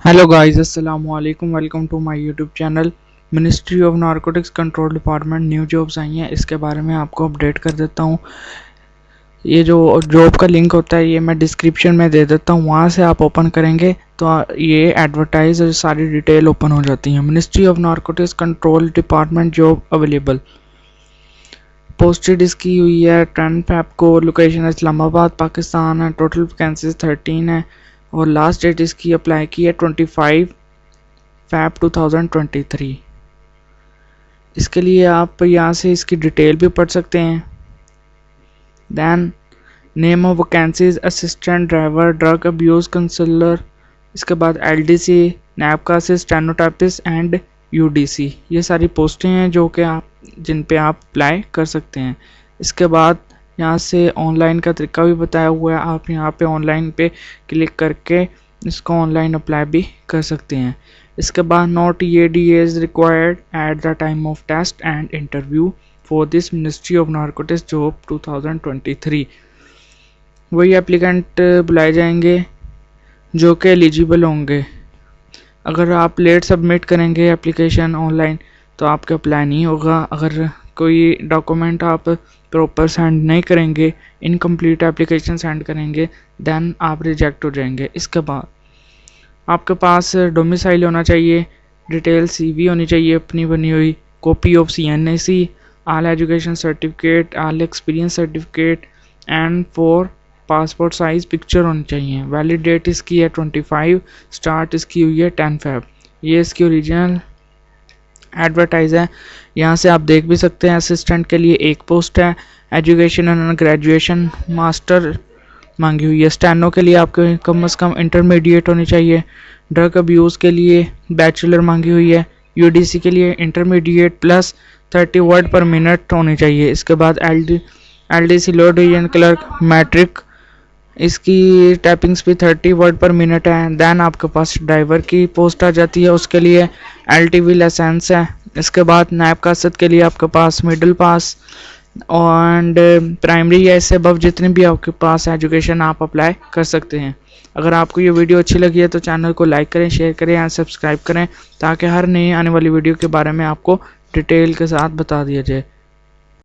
Hello guys, अस्सलाम वालेकुम। Welcome to my YouTube channel. Ministry of narcotics control department new jobs आई हैं, इसके बारे में आपको अपडेट कर देता हूँ। ये जो जॉब का लिंक होता है ये मैं डिस्क्रिप्शन में दे देता हूँ, वहाँ से आप ओपन करेंगे तो ये एडवर्टाइज और सारी डिटेल ओपन हो जाती है। Ministry of narcotics control department job available. Posted इसकी हुई है 10 Feb को। लोकेशन इस्लामाबाद पाकिस्तान है। टोटल वैकेंसीज 13 है और लास्ट डेट इसकी अप्लाई की है 25 Feb 2023। इसके लिए आप यहाँ से इसकी डिटेल भी पढ़ सकते हैं। Then name of vacancies assistant driver, drug abuse counsellor, इसके बाद एलडीसी, नैपकासिस, स्टेनोटाइपिस्ट एंड यूडीसी। ये सारी पोस्टें हैं जो कि आप जिन पे आप अप्लाई कर सकते हैं। इसके बाद यहाँ से ऑनलाइन का तरीका भी बताया हुआ है, आप यहाँ पे ऑनलाइन पे क्लिक करके इसको ऑनलाइन अप्लाई भी कर सकते हैं। इसके बाद not EAD is required at the time of test and interview for this ministry of narcotics job 2023। वही एप्लीकेंट बुलाए जाएंगे जो कि एलिजिबल होंगे। अगर आप लेट सबमिट करेंगे एप्लीकेशन ऑनलाइन तो आपका अप्लाई नहीं होगा। अगर कोई डॉक्यूमेंट आप प्रॉपर सेंड नहीं करेंगे, इनकम्प्लीट एप्लीकेशन सेंड करेंगे, देन आप रिजेक्ट हो जाएंगे। इसके बाद आपके पास डोमिसाइल होना चाहिए, डिटेल CV होनी चाहिए अपनी बनी हुई, copy of CNAC, all education certificate, all experience certificate and 4 passport size picture होनी चाहिए। वैलिड डेट इसकी है 25, स्टार्ट इसकी हुई है 10 Feb। ये इसकी ओरिजिनल एडवर्टाइज है, यहाँ से आप देख भी सकते हैं। असिस्टेंट के लिए एक पोस्ट है, एजुकेशन एंड ग्रेजुएशन मास्टर मांगी हुई है। स्टेनो के लिए आपके कम से कम इंटरमीडिएट होनी चाहिए। ड्रग अब्यूज़ के लिए बैचलर मांगी हुई है। UDC के लिए इंटरमीडिएट प्लस 30 वर्ड पर मिनट होनी चाहिए। इसके बाद LDC लो डिवीजन क्लर्क मैट्रिक, इसकी टाइपिंग स्पीड 30 वर्ड पर मिनट है। दैन आपके पास ड्राइवर की पोस्ट आ जाती है, उसके लिए LTV लाइसेंस है। इसके बाद नैब कासत के लिए आपके पास मिडिल पास एंड प्राइमरी या इससे अबव जितनी भी आपके पास एजुकेशन आप अप्लाई कर सकते हैं। अगर आपको ये वीडियो अच्छी लगी है तो चैनल को लाइक करें, शेयर करें एंड सब्सक्राइब करें ताकि हर नई आने वाली वीडियो के बारे में आपको डिटेल के साथ बता दिया जाए।